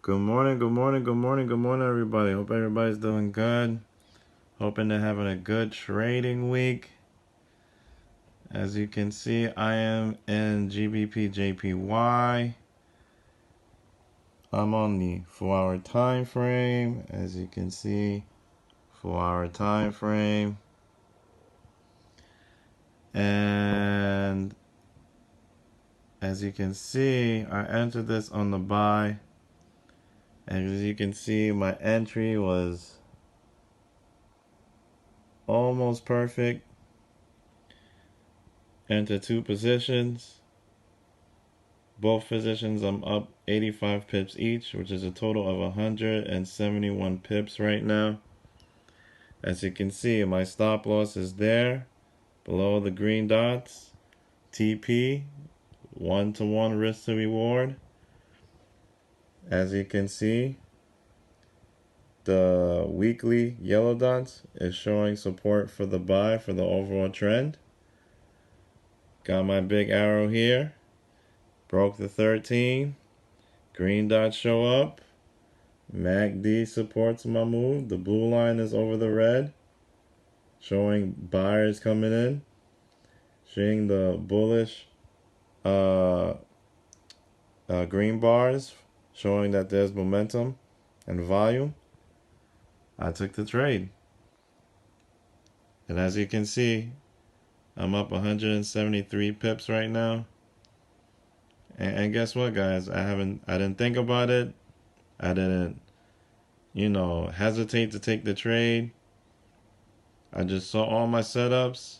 Good morning, good morning, good morning, good morning, everybody. Hope everybody's doing good. Hoping they're having a good trading week. As you can see, I am in GBP JPY. I'm on the 4-hour time frame. As you can see, 4-hour time frame. And as you can see, I entered this on the buy. And as you can see, my entry was almost perfect. Enter two positions. Both positions I'm up 85 pips each, which is a total of 171 pips right now. As you can see, my stop loss is there below the green dots. TP, 1-to-1 risk to reward. As you can see, the weekly yellow dots is showing support for the buy for the overall trend. Got my big arrow here. Broke the 13. Green dots show up. MACD supports my move. The blue line is over the red, showing buyers coming in. Seeing the bullish green bars, showing that there's momentum and volume. I took the trade. And as you can see, I'm up 173 pips right now. And guess what, guys? I didn't think about it. I didn't, hesitate to take the trade. I just saw all my setups.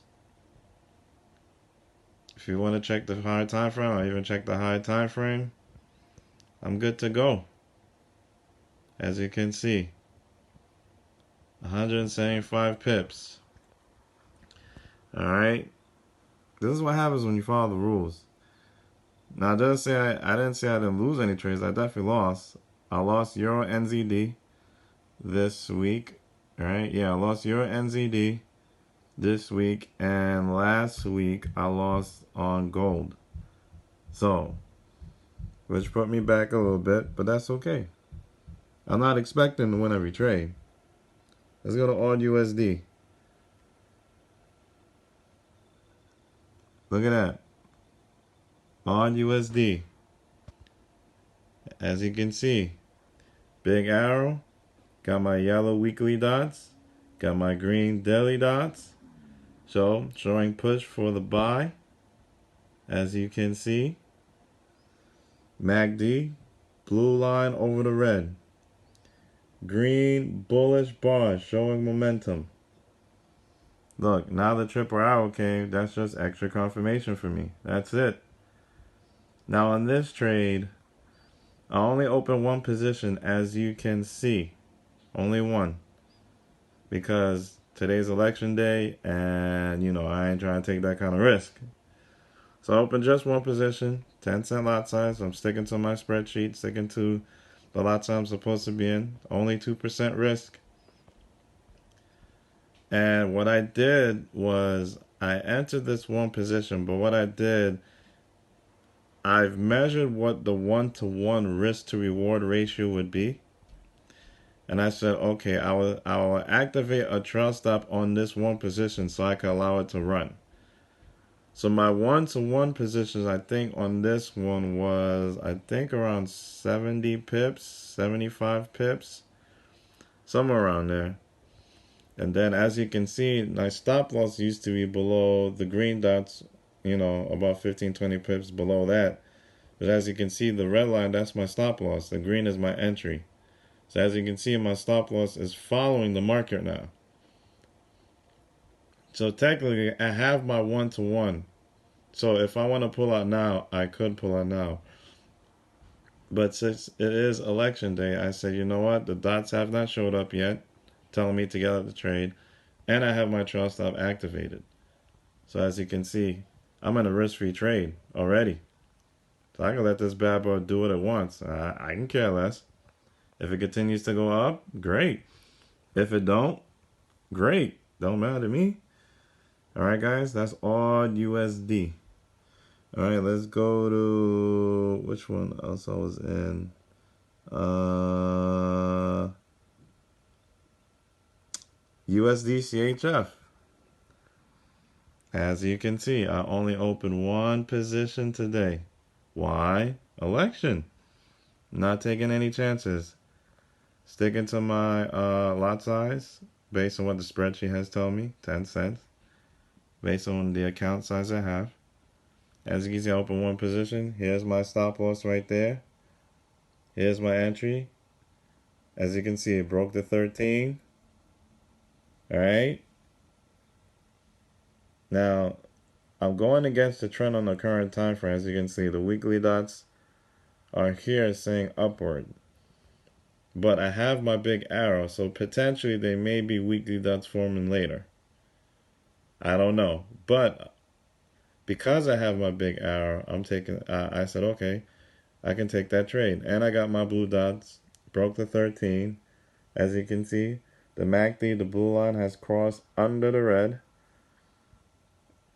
If you want to check the high time frame, I'll even check the high time frame. I'm good to go. As you can see, 175 pips. Alright. This is what happens when you follow the rules. Now, I didn't say I didn't lose any trades. I definitely lost. I lost Euro NZD this week. Alright, yeah, I lost Euro NZD this week, and last week I lost on gold. So, which put me back a little bit, but that's okay. I'm not expecting to win every trade. Let's go to AUD USD. Look at that. AUD USD. As you can see, big arrow. Got my yellow weekly dots. Got my green daily dots. So, showing push for the buy. As you can see. MACD. Blue line over the red. Green bullish bars showing momentum. Look, now the triple arrow came. That's just extra confirmation for me. That's it. Now on this trade, I only opened one position, as you can see. Only one. Because today's election day, and I ain't trying to take that kind of risk. So I opened just one position, 10-cent lot size. I'm sticking to my spreadsheet, sticking to the lot size I'm supposed to be in. Only 2% risk. And what I did was I entered this one position, but what I did, I've measured what the 1-to-1 risk to reward ratio would be. And I said, okay, I will activate a trail stop on this one position so I can allow it to run. So my 1-to-1 positions, I think on this one was, around 70 pips, 75 pips, somewhere around there. And then as you can see, my stop loss used to be below the green dots, about 15, 20 pips below that. But as you can see, the red line, that's my stop loss. The green is my entry. So as you can see, my stop loss is following the market now. So technically, I have my 1-to-1. So if I want to pull out now, I could pull out now. But since it is election day, I said, you know what? The dots have not showed up yet, telling me to get out the trade. And I have my trail stop activated. So as you can see, I'm in a risk-free trade already. So I can let this bad boy do what it wants. I can care less. If it continues to go up, great. If it don't, great. Don't matter to me. Alright guys, that's AUD USD. Alright, let's go to which one else I was in. Uh, USD CHF. As you can see, I only opened one position today. Why? Election. Not taking any chances. Sticking to my lot size based on what the spreadsheet has told me, 10 cents. Based on the account size I have. As you can see, I open one position. Here's my stop loss right there. Here's my entry. As you can see, it broke the 13. All right. Now, I'm going against the trend on the current time frame. As you can see, the weekly dots are here saying upward. But I have my big arrow, so potentially they may be weekly dots forming later. I don't know. But because I have my big arrow, I said, okay, I can take that trade. And I got my blue dots, broke the 13. As you can see, the MACD, the blue line has crossed under the red.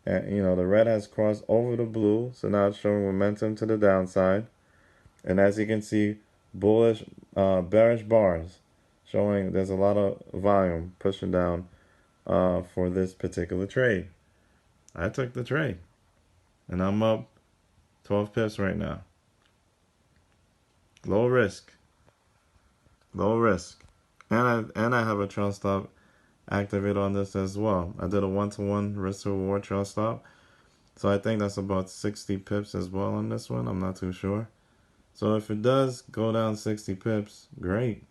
And, the red has crossed over the blue. So now it's showing momentum to the downside. And as you can see, bearish bars showing there's a lot of volume pushing down for this particular trade. I took the trade. And I'm up 12 pips right now. Low risk. Low risk. And I have a trail stop activated on this as well. I did a 1-to-1 risk to reward trail stop. So I think that's about 60 pips as well on this one. I'm not too sure. So if it does go down 60 pips, great.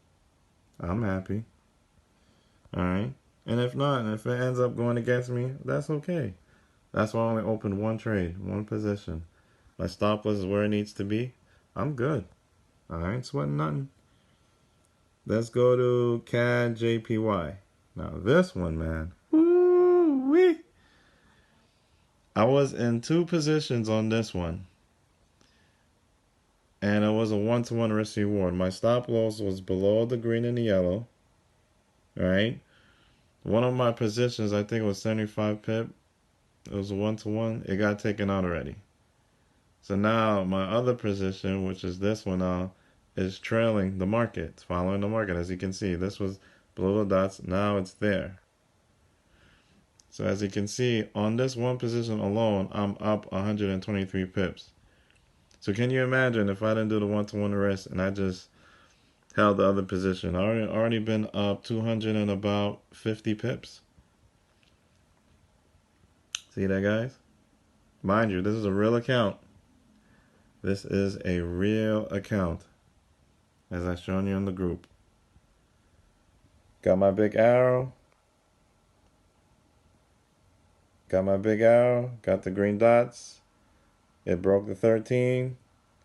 I'm happy. Alright. And if not, if it ends up going against me, that's okay. That's why I only opened one trade, one position. My stop loss is where it needs to be. I'm good. I ain't sweating nothing. Let's go to CAD JPY. Now this one, man. Woo-wee. I was in two positions on this one. And it was a 1-to-1 risk reward. My stop loss was below the green and the yellow. Right? One of my positions, I think it was 75 pip. It was a 1-to-1. It got taken out already. So now my other position, which is this one now, is trailing the market. It's following the market. As you can see, this was below the dots. Now it's there. So as you can see, on this one position alone, I'm up 123 pips. So can you imagine if I didn't do the 1-to-1 risk and I just held the other position? I already been up 200 and about 50 pips. See that, guys? Mind you, this is a real account. This is a real account, as I've shown you in the group. Got my big arrow. Got my big arrow. Got the green dots. It broke the 13.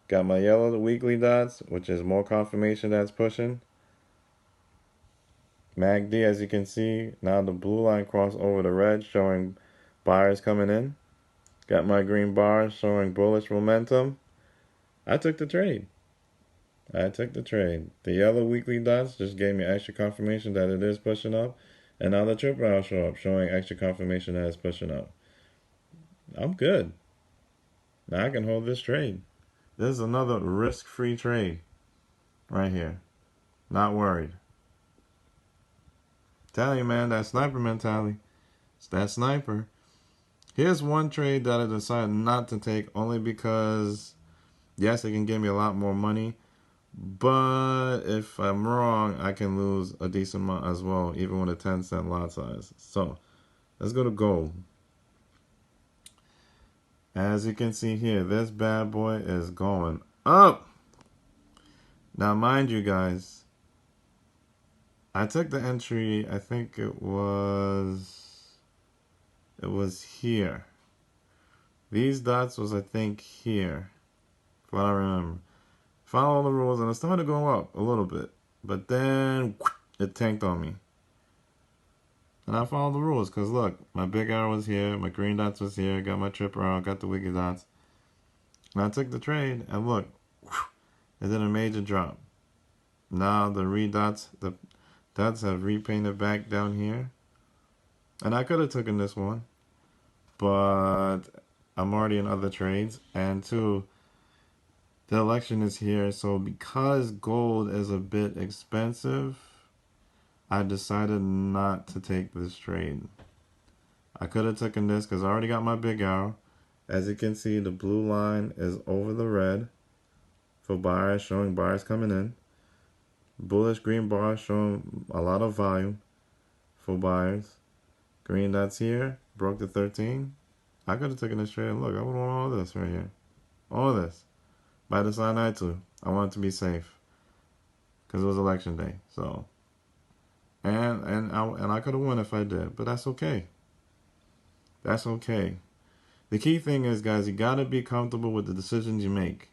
Got my yellow weekly dots, which is more confirmation that's pushing. MACD, as you can see, now the blue line crossed over the red, showing buyers coming in. Got my green bars showing bullish momentum. I took the trade. The yellow weekly dots just gave me extra confirmation that it is pushing up. And now the triple arrow show up, showing extra confirmation that it's pushing up. I'm good. Now I can hold this trade. This is another risk-free trade right here. Not worried. Tell you, man, that sniper mentality. It's that sniper. Here's one trade that I decided not to take only because, yes, it can give me a lot more money. But if I'm wrong, I can lose a decent amount as well, even with a 10-cent lot size. So, let's go to gold. As you can see here, this bad boy is going up. Now, mind you guys, I took the entry, I think it was here. These dots was, I think, here, if I remember. Follow the rules, and it started to go up a little bit. But then, it tanked on me. And I followed the rules, because look, my big arrow was here, my green dots was here, got my triple arrow, got the wicked dots. And I took the trade, and look, it did a major drop. Now the dots have repainted back down here. And I could have taken this one, but I'm already in other trades. And two, The election is here, so because gold is a bit expensive, I decided not to take this trade. I could have taken this because I already got my big arrow. As you can see, the blue line is over the red for buyers, showing buyers coming in. Bullish green bar showing a lot of volume for buyers. Green dots here, broke the 13. I could have taken this trade. Look, I would want all this right here. All this. But I decided not to. I wanted to be safe. Because it was election day. So, and I could have won if I did. But that's okay. That's okay. The key thing is, guys, you got to be comfortable with the decisions you make.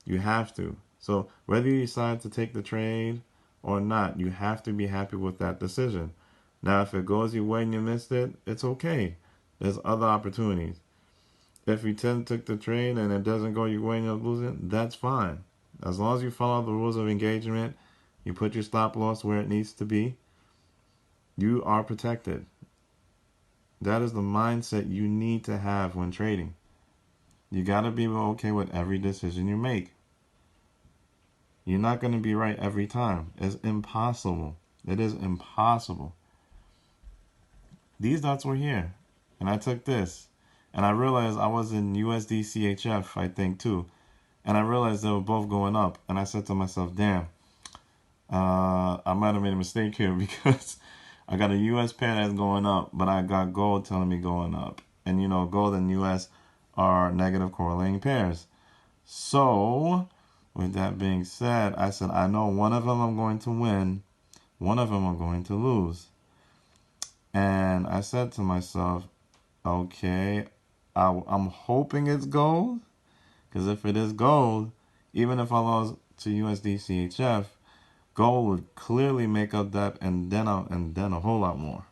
You have to. So whether you decide to take the trade or not, you have to be happy with that decision. Now, if it goes your way and you missed it, it's okay. There's other opportunities. If you took the trade and it doesn't go your way and you're losing, that's fine. As long as you follow the rules of engagement, you put your stop loss where it needs to be, you are protected. That is the mindset you need to have when trading. You got to be okay with every decision you make. You're not going to be right every time. It's impossible. It is impossible. These dots were here, and I took this, and I realized I was in USD CHF, I think, too, and I realized they were both going up, and I said to myself, damn, I might have made a mistake here because I got a US pair that's going up, but I got gold telling me going up, and you know, gold and US are negative correlating pairs. So with that being said, I said, I know one of them I'm going to win, one of them I'm going to lose. And I said to myself, okay, I'm hoping it's gold, because if it is gold, even if I lost to USD CHF, gold would clearly make up that and then a whole lot more.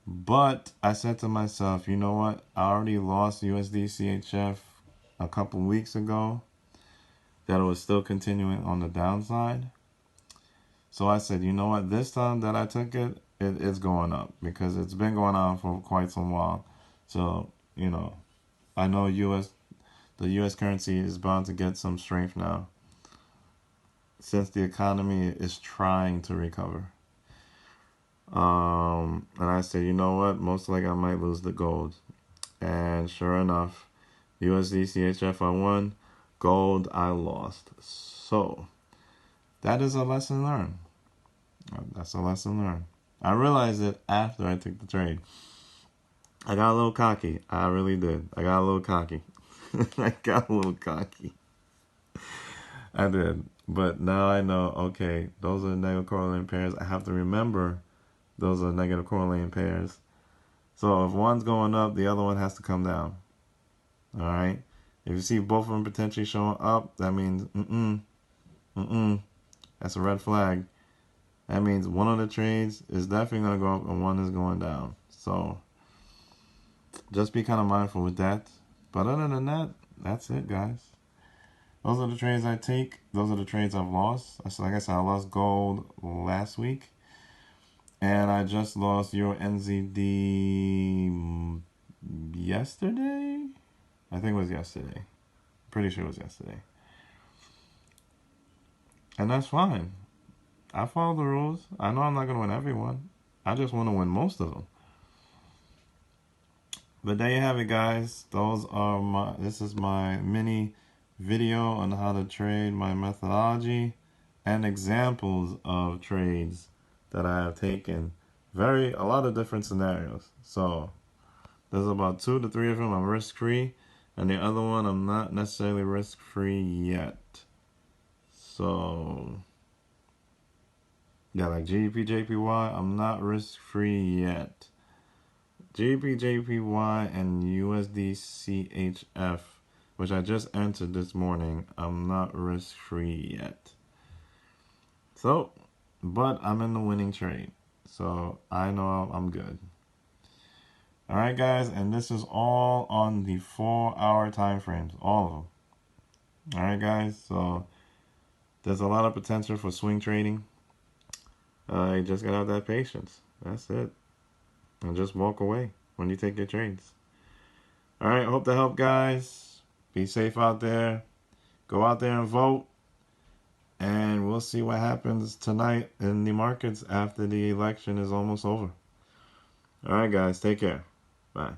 But I said to myself, you know what? I already lost USD CHF a couple weeks ago. That it was still continuing on the downside. So I said, you know what? This time that I took it, it's going up because it's been going on for quite some while. So, you know, I know the US currency is bound to get some strength now since the economy is trying to recover. And I said, you know what? Most likely I might lose the gold. And sure enough, USD CHF I won, gold I lost. So that is a lesson learned. That's a lesson learned. I realized it after I took the trade. I got a little cocky. I really did. I got a little cocky. I got a little cocky. I did. But now I know, okay, those are negative correlating pairs. I have to remember those are negative correlating pairs. So if one's going up, the other one has to come down. All right? If you see both of them potentially showing up, that means, that's a red flag. That means one of the trades is definitely going to go up and one is going down. So just be kind of mindful with that. But other than that, that's it, guys. Those are the trades I take. Those are the trades I've lost. Like I said, I lost gold last week. And I just lost Euro NZD yesterday. I think it was yesterday. Pretty sure it was yesterday. And that's fine. I follow the rules. I know I'm not going to win everyone. I just want to win most of them. But there you have it, guys. This is my mini video on how to trade, my methodology, and examples of trades that I have taken. A lot of different scenarios. So there's about 2 to 3 of them I'm risk-free, and the other one I'm not necessarily risk-free yet. So yeah, like GBP/JPY, I'm not risk-free yet. GBP/JPY and USD CHF, which I just entered this morning, I'm not risk-free yet. So, but I'm in the winning trade. So I know I'm good. Alright, guys, and this is all on the 4-hour time frames, all of them. Alright, guys, so there's a lot of potential for swing trading. You just gotta have that patience. That's it. And just walk away when you take your trades. Alright, hope that helped, guys. Be safe out there. Go out there and vote. And we'll see what happens tonight in the markets after the election is almost over. All right, guys. Take care. Bye.